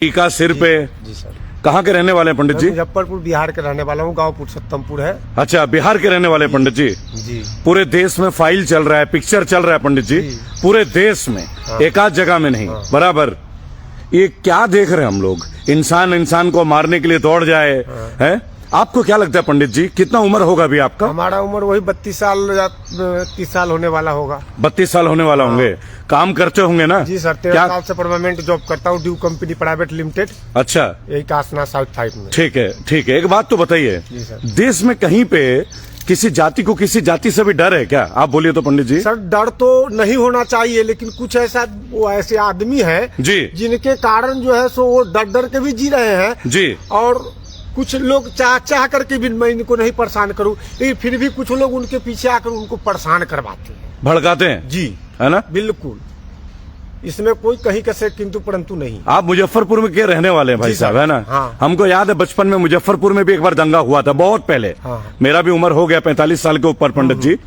टीका सिर पे। जी सर। कहाँ के रहने वाले हैं पंडित जी? मुजफ्फरपुर बिहार के रहने वाला हूँ, गांव पुरुषोत्तमपुर है। अच्छा, बिहार के रहने वाले पंडित जी। जी। पूरे देश में फाइल चल रहा है, पिक्चर चल रहा है पंडित जी, पूरे देश में। हाँ। एक आध जगह में नहीं। हाँ। बराबर। ये क्या देख रहे हैं हम लोग? इंसान इंसान को मारने के लिए दौड़ जाए। है आपको क्या लगता है पंडित जी, कितना उम्र होगा अभी आपका? हमारा उम्र वही 32 साल या 30 साल होने वाला होगा। 32 साल होने वाला होंगे। काम करते होंगे ना? जी सर, 13 साल से परमानेंट जॉब करता हूँ, ड्यू कंपनी प्राइवेट लिमिटेड। अच्छा, यही कासना साउथ साइड में। ठीक है ठीक है। एक बात तो बताइए, जी सर। देश में कहीं पे किसी जाति को किसी जाति से भी डर है क्या? आप बोलिए तो पंडित जी। सर डर तो नहीं होना चाहिए, लेकिन कुछ ऐसा वो ऐसे आदमी है जी, जिनके कारण जो है सो वो डर डर के भी जी रहे हैं जी। और कुछ लोग चाह करके भी मैं इनको नहीं परेशान करूं, लेकिन फिर भी कुछ लोग उनके पीछे आकर उनको परेशान करवाते हैं, भड़काते हैं। जी है ना? बिल्कुल, इसमें कोई कहीं कैसे किंतु परंतु नहीं। आप मुजफ्फरपुर में के रहने वाले हैं भाई साहब, है ना? हाँ। हमको याद है बचपन में मुजफ्फरपुर में भी एक बार दंगा हुआ था, बहुत पहले। हाँ। मेरा भी उम्र हो गया 45 साल के ऊपर पंडित जी।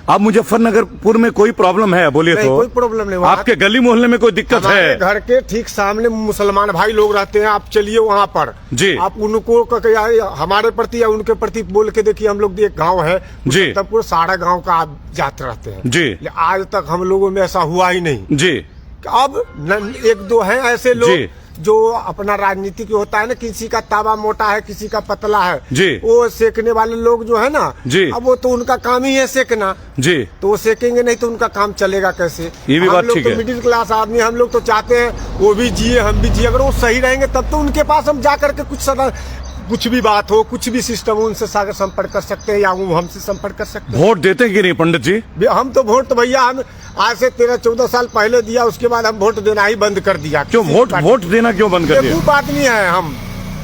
आप मुजफ्फरनगरपुर में कोई प्रॉब्लम है बोलिए तो? कोई प्रॉब्लम नहीं। आपके गली मोहल्ले में कोई दिक्कत है? घर के ठीक सामने मुसलमान भाई लोग रहते हैं, आप चलिए वहाँ पर जी, आप उनको हमारे प्रति या उनके प्रति बोल के देखिए। हम लोग एक गांव है जी, तब पूरा सारा गांव का आप जाते रहते हैं जी। आज तक हम लोगों में ऐसा हुआ ही नहीं जी। अब एक दो हैं ऐसे लोग जी। जो अपना राजनीतिक होता है ना, किसी का तावा मोटा है, किसी का पतला है, जी। वो सेकने वाले लोग जो है ना, जी। अब वो तो उनका काम ही है सेकना। जी। तो वो सेकेंगे नहीं तो उनका काम चलेगा कैसे? ये भी बात ठीक है। हम लोग तो मिडिल क्लास आदमी, हम लोग तो चाहते हैं वो भी जिए हम भी जिए। अगर वो सही रहेंगे तब तो उनके पास हम जा करके कुछ भी बात हो, कुछ भी सिस्टम हो, उनसे सागर संपर्क कर सकते हैं या वो हमसे संपर्क कर सकते हैं। वोट देते कि नहीं पंडित जी? हम तो वोट तो भैया हम आज से 13-14 साल पहले दिया, उसके बाद हम वोट देना ही बंद कर दिया। क्यों वोट देना क्यों बंद कर दिया? वो बात नहीं है, हम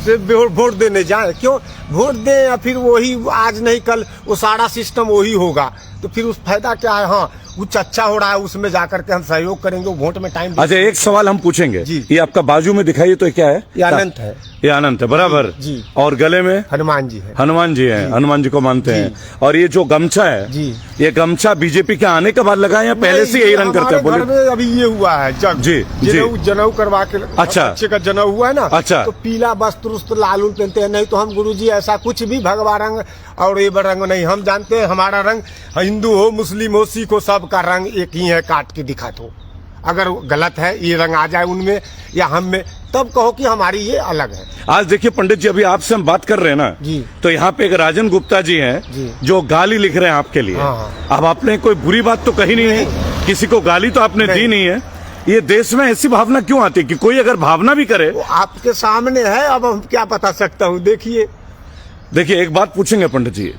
सिर्फ वोट देने जाए क्यों? वोट दें या फिर वही आज नहीं कल वो सारा सिस्टम वही होगा, तो फिर उस फायदा क्या है? हाँ, कुछ अच्छा हो रहा है उसमें जाकर के हम सहयोग करेंगे, वोट में टाइम। अच्छा, एक सवाल हम पूछेंगे जी। ये आपका बाजू में दिखाइए तो क्या है? ये अनंत है। ये अनंत है, बराबर जी। और गले में हनुमान जी है। हनुमान जी हैं, हनुमान जी को मानते हैं। और ये जो गमछा है जी, ये गमछा बीजेपी के आने के बाद लगा है या पहले से यही रंग करते हैं? हमारे घर में अभी ये हुआ है जग जी, जनेऊ करवा के। अच्छा, बच्चे का जनेऊ हुआ है ना, अच्छा, तो पीला वस्त्र उस्त्र लाल पहनते हैं। नहीं तो हम गुरुजी ऐसा कुछ भी भगवा रंग और ये रंग नहीं, हम जानते हैं हमारा रंग, हिंदू हो मुस्लिम हो सिख हो सबका रंग एक ही है, काट के दिखा दो। अगर गलत है ये रंग आ जाए उनमें या हम में, तब कहो कि हमारी ये अलग है। आज देखिए पंडित जी, अभी आपसे हम बात कर रहे हैं ना जी, तो यहाँ पे एक राजन गुप्ता जी हैं जो गाली लिख रहे हैं आपके लिए। हाँ। अब आपने कोई बुरी बात तो कही नहीं है, किसी को गाली तो आपने दी नहीं है। ये देश में ऐसी भावना क्यों आती है कि कोई अगर भावना भी करे? वो आपके सामने है, अब हम क्या बता सकता हूँ। देखिए एक बात पूछेंगे पंडित जी,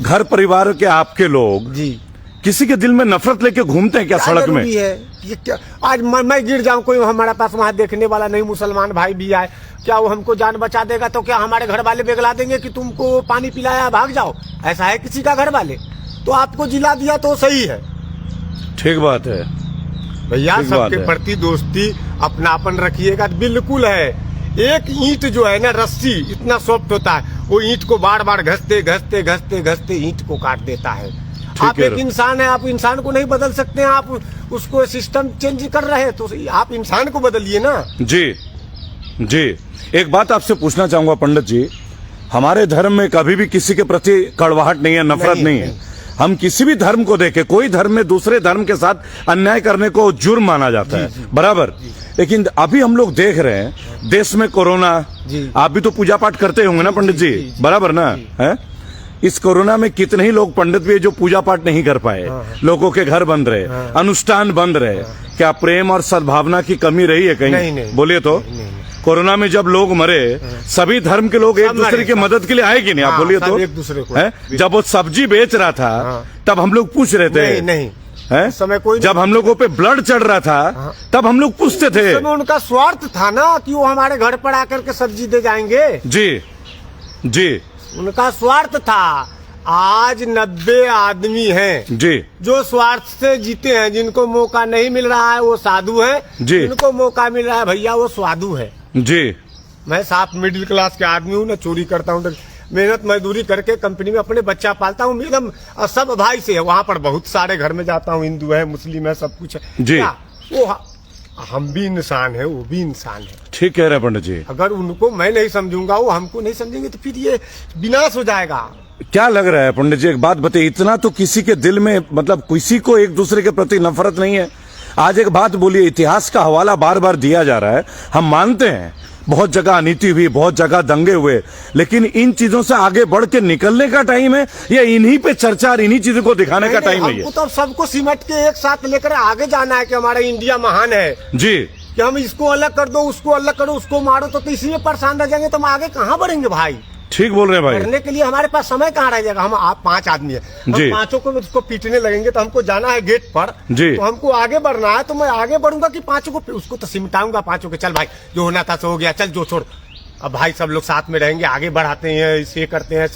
घर परिवार के आपके लोग जी किसी के दिल में नफरत लेके घूमते हैं क्या सड़क में? है ये क्या? आज मैं गिर जाऊं, कोई हमारे पास वहाँ देखने वाला नहीं, मुसलमान भाई भी आए, क्या वो हमको जान बचा देगा? तो क्या हमारे घर वाले बेगला देंगे कि तुमको पानी पिलाया भाग जाओ? ऐसा है किसी का घर वाले? तो आपको जिला दिया तो सही है। ठीक बात है भैया, सबके प्रति दोस्ती अपनापन रखिएगा, बिल्कुल है। एक ईंट जो है ना, रस्सी इतना सॉफ्ट होता है, वो ईंट को बार बार घसते घसते घसते घसते ईंट को काट देता है। आप एक इंसान है, आप इंसान को नहीं बदल सकते हैं, आप उसको सिस्टम चेंज कर रहे हैं, तो आप इंसान को बदलिए ना। जी जी। एक बात आपसे पूछना चाहूंगा पंडित जी, हमारे धर्म में कभी भी किसी के प्रति कड़वाहट नहीं है, नफरत नहीं है। हम किसी भी धर्म को देखे, कोई धर्म में दूसरे धर्म के साथ अन्याय करने को जुर्म माना जाता है, बराबर। लेकिन अभी हम लोग देख रहे हैं देश में कोरोना, आप भी तो पूजा पाठ करते होंगे ना पंडित जी, बराबर ना? है इस कोरोना में कितने ही लोग पंडित भी जो पूजा पाठ नहीं कर पाए, लोगों के घर बंद रहे, अनुष्ठान बंद रहे। क्या प्रेम और सद्भावना की कमी रही है कहीं? नहीं। बोलिए तो। कोरोना में जब लोग मरे, सभी धर्म के लोग एक दूसरे की मदद के लिए आए कि नहीं? आप बोलिए तो। एक दूसरे को है जब वो सब्जी बेच रहा था तब हम लोग पूछ रहे थे, नहीं है समय कोई जब हम लोगों पे ब्लड चढ़ रहा था तब हम लोग पूछते थे। उनका स्वार्थ था ना कि वो हमारे घर पर आकर के सब्जी दे जाएंगे। जी जी, उनका स्वार्थ था। आज 90 आदमी हैं जी जो स्वार्थ से जीते हैं, जिनको मौका नहीं मिल रहा है वो साधु है, जिनको मौका मिल रहा है भैया वो साधु है। जी, मैं साफ मिडिल क्लास के आदमी हूँ ना, चोरी करता हूँ, मेहनत मजदूरी करके कंपनी में अपने बच्चा पालता हूँ एकदम सब भाई से है। वहाँ पर बहुत सारे घर में जाता हूँ, हिंदू है मुस्लिम है सब कुछ है। जी। वो हम भी इंसान है, वो भी इंसान है। ठीक कह रहे हैं पंडित जी। अगर उनको मैं नहीं समझूंगा, वो हमको नहीं समझेंगे, तो फिर ये विनाश हो जाएगा। क्या लग रहा है पंडित जी, एक बात बताइए, इतना तो किसी के दिल में मतलब किसी को एक दूसरे के प्रति नफरत नहीं है? आज एक बात बोलिए, इतिहास का हवाला बार बार दिया जा रहा है, हम मानते हैं बहुत जगह अनीति हुई, बहुत जगह दंगे हुए, लेकिन इन चीजों से आगे बढ़ के निकलने का टाइम है या इन्हीं पे चर्चा और इन्हीं चीजों को दिखाने का टाइम है? हमको तो सबको सिमट के एक साथ लेकर आगे जाना है कि हमारा इंडिया महान है जी। कि हम इसको अलग कर दो, उसको अलग करो, उसको मारो, तो इसी में परेशान रह जाएंगे, तो हम आगे कहाँ बढ़ेंगे भाई? ठीक बोल रहे हैं भाई। करने के लिए हमारे पास समय कहाँ रह जाएगा? हम आप 5 आदमी है, हम जी। 5 को उसको पीटने लगेंगे, तो हमको जाना है गेट पर, जी। तो हमको आगे बढ़ना है, तो मैं आगे बढ़ूंगा कि 5 को उसको तो सिमटाऊंगा, 5 को चल भाई जो होना था सो हो गया, चल जो छोड़। अब भाई सब लोग साथ में रहेंगे, आगे बढ़ाते हैं, इसे करते हैं,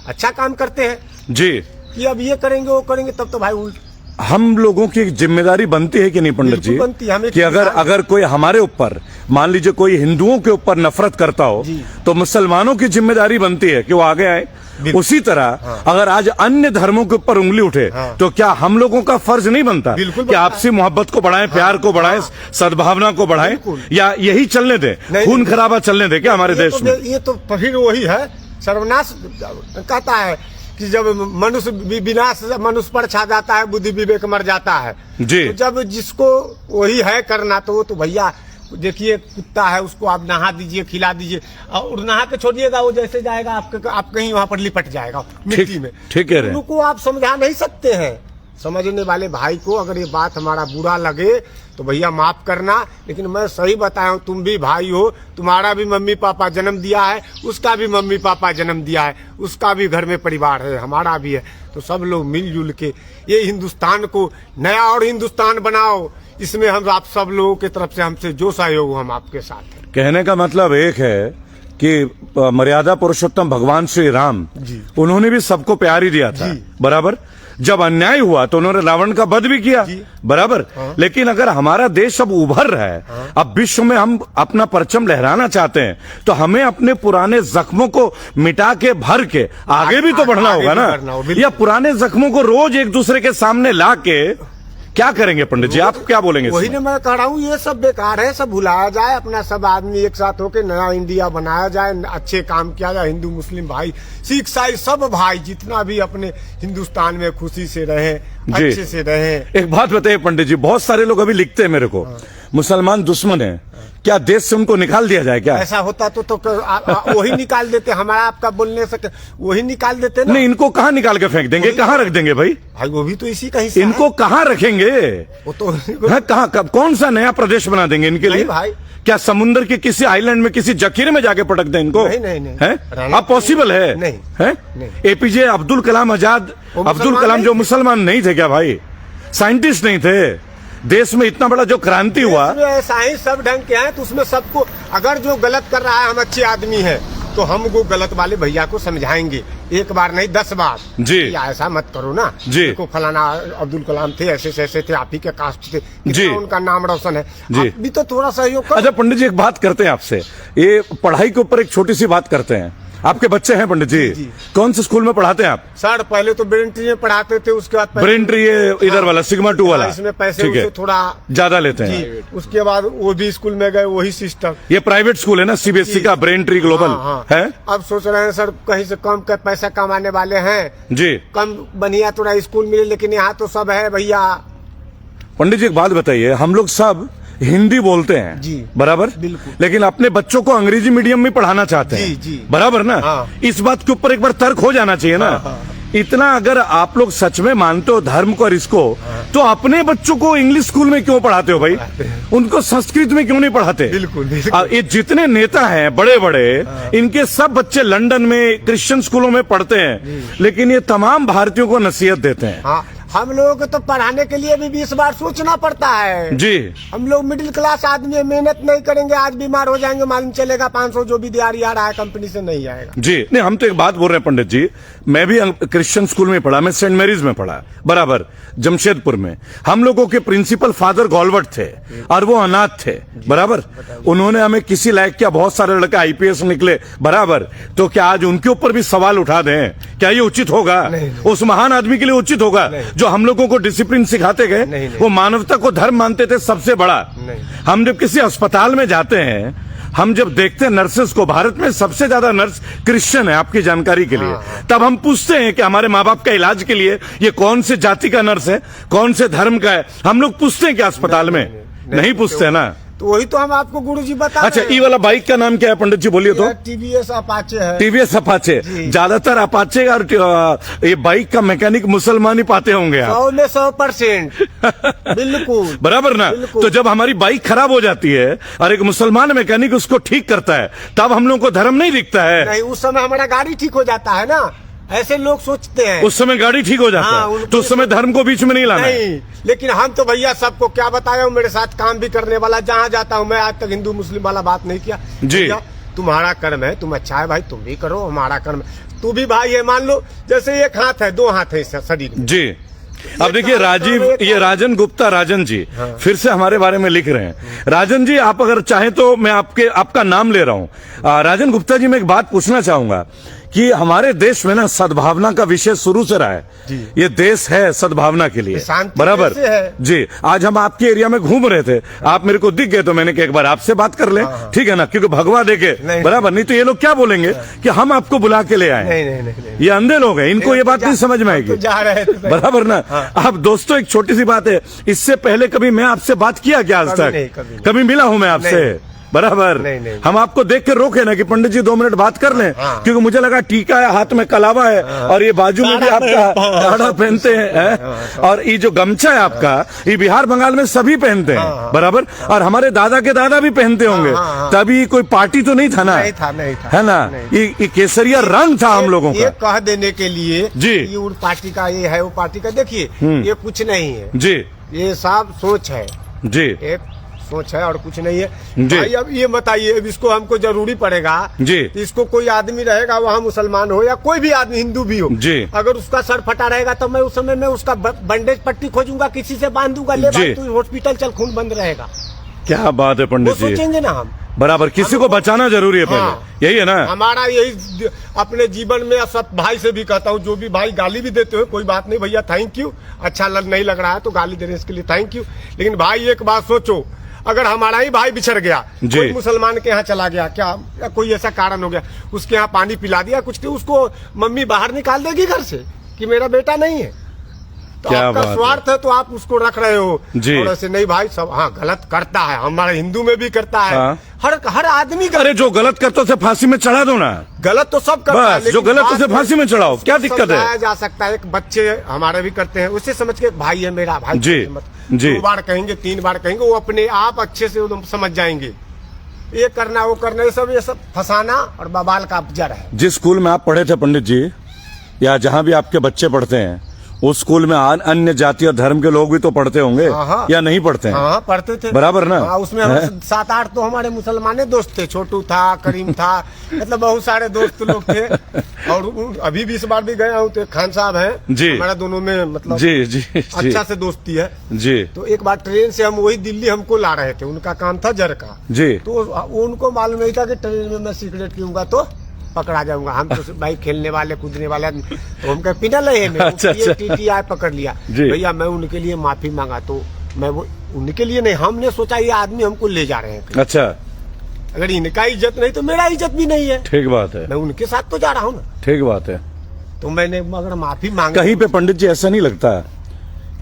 अच्छा काम करते हैं जी। कि अब ये करेंगे वो करेंगे, तब तो भाई उल्ट हम लोगों की एक जिम्मेदारी बनती है कि नहीं पंडित जी, बिल्कुल बनती है। हमें कि अगर कोई हमारे ऊपर, मान लीजिए कोई हिंदुओं के ऊपर नफरत करता हो, तो मुसलमानों की जिम्मेदारी बनती है कि वो आगे आए। उसी तरह अगर आज अन्य धर्मों के ऊपर उंगली उठे, तो क्या हम लोगों का फर्ज नहीं बनता कि आपसी मोहब्बत को बढ़ाएं, प्यार को बढ़ाएं, सद्भावना को बढ़ाएं, या यही चलने दें, खून खराबा चलने दें क्या हमारे देश में? ये तो फिर वही है, सर्वनाश कहता है कि जब मनुष्य विनाश मनुष्य पर छा जाता है, बुद्धि विवेक मर जाता है जी। तो जब जिसको वही है करना, तो वो तो भैया देखिए कुत्ता है, उसको आप नहा दीजिए, खिला दीजिए, और नहा के छोड़िएगा, वो जैसे जाएगा आप कहीं वहां पर लिपट जाएगा मिट्टी में। ठीक कह रहे हैं। उनको आप समझा नहीं सकते हैं। समझने वाले भाई को अगर ये बात हमारा बुरा लगे तो भैया माफ करना, लेकिन मैं सही बताया हूँ, तुम भी भाई हो, तुम्हारा भी मम्मी पापा जन्म दिया है, उसका भी मम्मी पापा जन्म दिया है, उसका भी घर में परिवार है, हमारा भी है, तो सब लोग मिलजुल के ये हिंदुस्तान को नया और हिंदुस्तान बनाओ। इसमें हम आप सब लोगों की तरफ से हमसे जो सहयोग हो, हम आपके साथ हैं। कहने का मतलब एक है कि मर्यादा पुरुषोत्तम भगवान श्री राम, उन्होंने भी सबको प्यार ही दिया था, बराबर। जब अन्याय हुआ तो उन्होंने रावण का वध भी किया, बराबर। लेकिन अगर हमारा देश अब उभर रहा है, अब विश्व में हम अपना परचम लहराना चाहते हैं, तो हमें अपने पुराने जख्मों को मिटा के भर के आगे भी तो बढ़ना होगा ना, या पुराने जख्मों को रोज एक दूसरे के सामने ला के क्या करेंगे पंडित जी, आप क्या बोलेंगे? वही ने मैं कह रहा हूँ, ये सब बेकार है, सब भुलाया जाए, अपना सब आदमी एक साथ होके नया इंडिया बनाया जाए, अच्छे काम किया जाए, हिंदू मुस्लिम भाई सिख ईसाई सब भाई जितना भी अपने हिंदुस्तान में खुशी से रहे, अच्छे से रहे। एक बात बताइए पंडित जी, बहुत सारे लोग अभी लिखते हैं मेरे को, मुसलमान दुश्मन है, क्या देश से उनको निकाल दिया जाए क्या? ऐसा होता तो वही निकाल देते, हमारा आपका बोलने से वही निकाल देते ना। नहीं, इनको कहाँ निकाल के फेंक देंगे, कहाँ रख देंगे भाई? भाई वो भी तो इसी का हिस्सा इनको कहाँ रखेंगे? वो तो कहाँ, कौन सा नया प्रदेश बना देंगे इनके लिए भाई? क्या समुद्र के किसी आइलैंड में किसी जखीरे में जाके पटक दें इनको? नहीं। है अब पॉसिबल है? नहीं है। एपीजे अब्दुल कलाम आजाद, अब्दुल कलाम जो मुसलमान नहीं थे क्या भाई? साइंटिस्ट नहीं थे? देश में इतना बड़ा जो क्रांति हुआ, ऐसा ही सब ढंग के हैं, तो उसमें सबको अगर जो गलत कर रहा है, हम अच्छे आदमी हैं, तो हम वो गलत वाले भैया को समझाएंगे, एक बार नहीं 10 बार जी। ऐसा मत करो ना जी, देखो फलाना अब्दुल कलाम थे, ऐसे थे, आप ही के कास्ट थे जी, उनका नाम रोशन है जी, भी तो थोड़ा सहयोग करो। अच्छा पंडित जी, एक बात करते हैं आपसे, ये पढ़ाई के ऊपर एक छोटी सी बात करते हैं। आपके बच्चे हैं पंडित जी, कौन से स्कूल में पढ़ाते हैं आप? सर पहले तो ब्रेन ट्री में पढ़ाते थे, उसके बाद ब्रेन ट्री ये इधर वाला सिग्मा 2 वाला, इसमें पैसे थोड़ा ज्यादा लेते हैं। उसके बाद वो भी स्कूल में गए, वही सिस्टम। ये प्राइवेट स्कूल है ना, सीबीएसई का ब्रेन ट्री ग्लोबल है। अब सोच रहे हैं सर कहीं से कम का पैसा कमाने वाले हैं जी, कम बढ़िया थोड़ा स्कूल मिले, लेकिन यहाँ तो सब है भैया। पंडित जी एक बात बताइए, हम लोग सब हिंदी बोलते हैं जी, बराबर, बिल्कुल, लेकिन अपने बच्चों को अंग्रेजी मीडियम में पढ़ाना चाहते हैं जी, बराबर ना। इस बात के ऊपर एक बार तर्क हो जाना चाहिए ना। इतना अगर आप लोग सच में मानते हो धर्म को और इसको, तो अपने बच्चों को इंग्लिश स्कूल में क्यों पढ़ाते हो भाई? उनको संस्कृत में क्यों नहीं पढ़ाते? बिल्कुल। ये जितने नेता हैं बड़े बड़े, इनके सब बच्चे लंदन में क्रिश्चियन स्कूलों में पढ़ते हैं, लेकिन ये तमाम भारतीयों को नसीहत देते हैं। हम लोगों को तो पढ़ाने के लिए भी 20 बार सोचना पड़ता है जी। हम लोग मिडिल क्लास आदमी, मेहनत नहीं करेंगे, आज बीमार हो जाएंगे, मालूम चलेगा 500 जो भी दिहाड़ी आ रहा है कंपनी से नहीं आएगा जी। नहीं, हम तो एक बात बोल रहे हैं पंडित जी, मैं भी क्रिश्चियन स्कूल में पढ़ा, मैं सेंट मैरीज में पढ़ा बराबर, जमशेदपुर में। हम लोगों के प्रिंसिपल फादर गॉलवर्ट थे और वो अनाथ थे बराबर। उन्होंने हमें किसी लायक किया, बहुत सारे लड़के आईपीएस निकले बराबर, तो क्या आज उनके ऊपर भी सवाल उठा दें? क्या ये उचित होगा? उस महान आदमी के लिए उचित होगा जो जो हम लोगों को डिसिप्लिन सिखाते गए, नहीं, नहीं। वो मानवता को धर्म मानते थे सबसे बड़ा। नहीं। हम जब किसी अस्पताल में जाते हैं, हम जब देखते हैं नर्सेस को, भारत में सबसे ज्यादा नर्स क्रिश्चियन है, आपकी जानकारी के लिए। तब हम पूछते हैं कि हमारे माँ बाप का इलाज के लिए ये कौन से जाति का नर्स है, कौन से धर्म का है, हम लोग पूछते हैं क्या अस्पताल में? नहीं पूछते हैं ना। तो वही तो हम आपको गुरुजी बता अच्छा, ये वाला बाइक का नाम क्या है पंडित जी, बोलिए तो? टीवीएस अपाचे है। TVS Apache. ज्यादातर अपाचे और ये बाइक का मैकेनिक मुसलमान ही पाते होंगे आप। 100 में 100%। बिल्कुल बराबर ना। बिल्कुल। तो जब हमारी बाइक खराब हो जाती है और एक मुसलमान मैकेनिक उसको ठीक करता है, तब हम लोग को धर्म नहीं दिखता है। नहीं, उस समय हमारा गाड़ी ठीक हो जाता है ना, ऐसे लोग सोचते हैं। उस समय गाड़ी ठीक हो जाता हाँ, है, उनको तो उस समय धर्म को बीच में नहीं लाना है। नहीं, लेकिन हम तो भैया सबको क्या बताया हूँ, मेरे साथ काम भी करने वाला, जहाँ जाता हूँ मैं, आज तक हिंदू मुस्लिम वाला बात नहीं किया। जी। भैया, तुम्हारा कर्म है, तुम अच्छा है भाई, तुम भी करो, हमारा कर्म है। तू भी भाई है, मान लो जैसे एक हाथ है, 2 हाथ है इस शरीर में। जी। अब देखिए राजीव, ये राजन गुप्ता राजन जी फिर से हमारे बारे में लिख रहे हैं। राजन जी, आप अगर चाहें तो मैं आपका नाम ले रहा हूं। राजन गुप्ता जी, मैं एक बात पूछना चाहूंगा कि हमारे देश में ना सद्भावना का विषय शुरू से रहा है। ये देश है सद्भावना के लिए, शांति बराबर कैसे है? जी। आज हम आपके एरिया में घूम रहे थे, आप मेरे को दिख गए, तो मैंने कहा एक बार आपसे बात कर लें, ठीक है ना, क्योंकि भगवा देके बराबर, नहीं तो ये लोग क्या बोलेंगे कि हम आपको बुला के ले आए। नहीं। ये अंधे लोग हैं, इनको ये बात नहीं समझ में आएगी, जा रहे थे बराबर ना। आप दोस्तों, एक छोटी सी बात है, इससे पहले कभी मैं आपसे बात किया क्या आज तक? कभी मिला हूं मैं आपसे? बराबर। नहीं। हम आपको देख के रोके ना कि पंडित जी 2 मिनट बात कर लें, क्योंकि मुझे लगा टीका है, हाथ में कलावा है, और ये बाजू में भी आपका काढ़ा पहनते हैं, और ये जो गमछा है आपका, ये बिहार बंगाल में सभी पहनते हैं, बराबर। और हमारे दादा के दादा भी पहनते होंगे। तभी कोई पार्टी तो नहीं था ना? नहीं था। है ना? ये केसरिया रंग था हम लोगों ये का। कह देने के लिए जी। ये उन पार्टी का, ये है वो पार्टी का, देखिए ये कुछ नहीं है जी। ये सब सोच है जी। एक सोच है और कुछ नहीं है। जी। भाई अब ये बताइए, अब इसको हमको जरूरी पड़ेगा जी। तो इसको कोई आदमी रहेगा, वहाँ मुसलमान हो या कोई भी आदमी, हिंदू भी हो जी। अगर उसका सर फटा रहेगा तो मैं उस समय में उसका बंडेज पट्टी खोजूंगा, किसी से बांध दूंगा, ले भाई तू हॉस्पिटल चल, खून बंद रहेगा। क्या बात है वो पंडित जी, सोचेंगे ना हम। बराबर। किसी को बचाना जरूरी है पहले, यही है ना हमारा यही अपने जीवन में। सब भाई से भी कहता हूँ, जो भी भाई गाली भी देते हो, कोई बात नहीं भैया, थैंक यू, अच्छा नहीं लग रहा है तो गाली देने इसके लिए थैंक यू। लेकिन भाई एक बात सोचो, अगर हमारा ही भाई बिछड़ गया, कोई मुसलमान के यहाँ चला गया, क्या या कोई ऐसा कारण हो गया, उसके यहाँ पानी पिला दिया कुछ, तो उसको मम्मी बाहर निकाल देगी घर से कि मेरा बेटा नहीं है? तो क्या आपका बात स्वार्थ है तो आप उसको रख रहे हो जी। और ऐसे नहीं भाई, सब हाँ गलत करता है, हमारे हिंदू में भी करता है। हाँ। हर आदमी अरे जो गलत करता है उसे फांसी में चढ़ा दो ना। गलत तो सब करता है, बस जो गलत उसे फांसी में चढ़ाओ, क्या दिक्कत है? समझाया जा सकता है, एक बच्चे हमारे भी करते हैं, उसे समझ के भाई है मेरा भाई जी, जी। 2 बार कहेंगे 3 बार कहेंगे, वो अपने आप अच्छे से समझ जाएंगे। ये करना वो करना, ये सब फंसाना और बवाल का जड़ है। जिस स्कूल में आप पढ़े थे पंडित जी, या जहाँ भी आपके बच्चे पढ़ते हैं, उस स्कूल में अन्य जाति और धर्म के लोग भी तो पढ़ते होंगे या नहीं पढ़ते हैं? हाँ पढ़ते थे, बराबर ना। उसमें 7-8 तो हमारे मुसलमाने दोस्त थे, छोटू था, करीम था, मतलब बहुत सारे दोस्त लोग थे। और अभी भी इस बार भी गया हूँ तो खान साहब हैं जी, हमारा दोनों में मतलब जी अच्छा से दोस्ती है जी। तो एक बार ट्रेन से हम वही दिल्ली हमको ला रहे थे, उनका काम था जर का जी। तो उनको मालूम नहीं था कि ट्रेन में मैं सिगरेट पीऊंगा तो पकड़ा जाऊंगा। हम तो भाई खेलने वाले कूदने वाले, तो हम कह पीना ले अच्छा। टीटी आए पकड़ लिया भैया, मैं उनके लिए माफी मांगा, तो मैं वो उनके लिए नहीं, हमने सोचा ये आदमी हमको ले जा रहे हैं। अच्छा, अगर इनका इज्जत नहीं तो मेरा इज्जत भी नहीं है। ठीक बात है, मैं उनके साथ तो जा रहा हूँ ना। ठीक बात है। तो मैंने अगर माफी मांगी, कहीं पे पंडित जी ऐसा नहीं लगता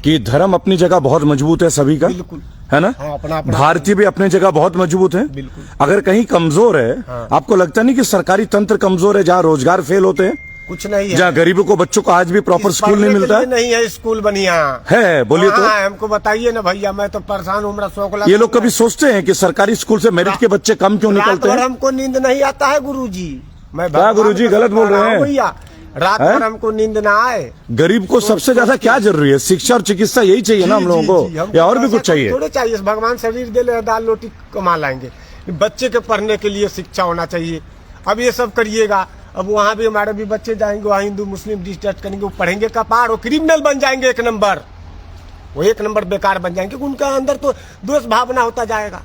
कि धर्म अपनी जगह बहुत मजबूत है सभी का? बिल्कुल है ना। हाँ, अपना भारतीय भी अपनी जगह बहुत मजबूत है। बिल्कुल। अगर कहीं कमजोर है, आपको लगता नहीं कि सरकारी तंत्र कमजोर है, जहाँ रोजगार फेल होते हैं, कुछ नहीं है, जहाँ गरीबों को बच्चों को आज भी प्रॉपर स्कूल नहीं मिलता नहीं है स्कूल बढ़िया है? बोलिए तो हमको बताइए ना भैया, मैं तो परेशान हूँ, मेरा 100 लाख। ये लोग कभी सोचते हैं कि सरकारी स्कूल से मेरिट के बच्चे कम क्यों निकलते हैं? हमको नींद नहीं आता है गुरुजी, मैं गुरुजी गलत बोल रहे हैं भैया, रात भर हमको नींद ना आए। गरीब को सबसे ज्यादा क्या जरूरी है? शिक्षा और चिकित्सा, यही चाहिए ना हम लोगों को, या और भी कुछ चाहिए? थोड़े चाहिए, भगवान शरीर दे ले, दाल रोटी कमा लाएंगे, बच्चे के पढ़ने के लिए शिक्षा होना चाहिए। अब ये सब करिएगा, अब वहाँ भी हमारे भी बच्चे जाएंगे, वहाँ हिंदू मुस्लिम डिस्टर्ट करेंगे, वो पढ़ेंगे कपार, वो क्रिमिनल बन जाएंगे 1 नंबर, वो 1 नंबर बेकार बन जाएंगे, उनका अंदर तो द्वेष भावना होता जाएगा।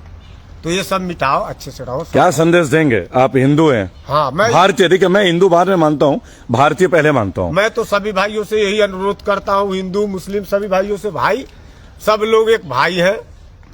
तो ये सब मिटाओ, अच्छे से रहो। क्या संदेश देंगे? आप हिंदू हैं, हाँ, मैं भारतीय, देखिए मैं हिंदू बाद में मानता हूँ, भारतीय पहले मानता हूँ। मैं तो सभी भाइयों से यही अनुरोध करता हूँ, हिंदू मुस्लिम सभी भाइयों से, भाई सब लोग एक भाई है,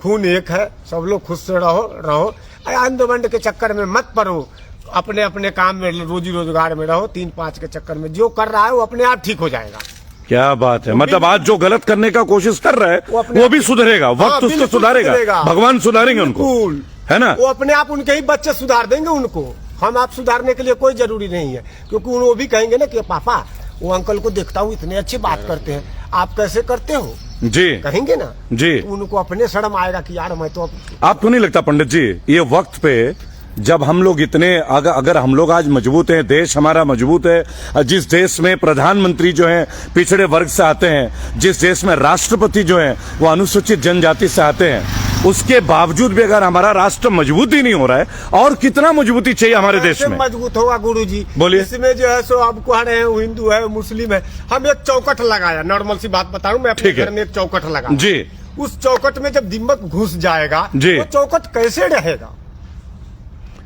खून एक है, सब लोग खुश से रहो। अंध बंड के चक्कर में मत पड़ो, अपने अपने काम में रोजी रोजगार में रहो। 3-5 के चक्कर में जो कर रहा है वो अपने आप ठीक हो जाएगा। क्या बात है, मतलब आज जो गलत करने का कोशिश कर रहा है वो भी सुधरेगा, वक्त उसको सुधारेगा, भगवान सुधारेंगे उनको, है ना? वो अपने आप, उनके ही बच्चे सुधार देंगे उनको। हम आप सुधारने के लिए कोई जरूरी नहीं है, क्योंकि वो भी कहेंगे ना कि पापा वो अंकल को देखता हूँ इतने अच्छी बात करते हैं, आप कैसे करते हो जी, कहेंगे ना जी। तो उनको अपने शर्म आएगा कि यार मैं तो आपको नहीं लगता पंडित जी, ये वक्त पे जब हम लोग इतने अगर हम लोग आज मजबूत हैं, देश हमारा मजबूत है, जिस देश में प्रधानमंत्री जो हैं पिछड़े वर्ग से आते हैं, जिस देश में राष्ट्रपति जो हैं वो अनुसूचित जनजाति से आते हैं, उसके बावजूद भी अगर हमारा राष्ट्र मजबूत ही नहीं हो रहा है, और कितना मजबूती चाहिए हमारे देश में? मजबूत होगा गुरुजी, बोलिए। इसमें जो है सो आप कह रहे हैं वो हिंदू है मुस्लिम है, हम एक चौकट लगाया, नॉर्मल सी बात बता रहा हूँ मैं, अपने घर में एक चौकट लगा जी। उस चौकट में जब दीमक घुस जाएगा जी, तो चौकट कैसे रहेगा?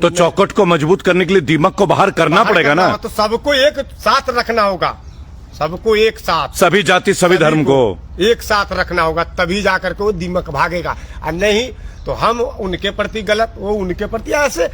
तो चौकट को मजबूत करने के लिए दीमक को बाहर करना पड़ेगा ना। तो सबको एक साथ रखना होगा, सबको एक साथ, सभी जाति सभी धर्म को एक साथ रखना होगा, तभी जाकर के वो दीमक भागेगा। और नहीं तो हम उनके प्रति गलत, वो उनके प्रति, ऐसे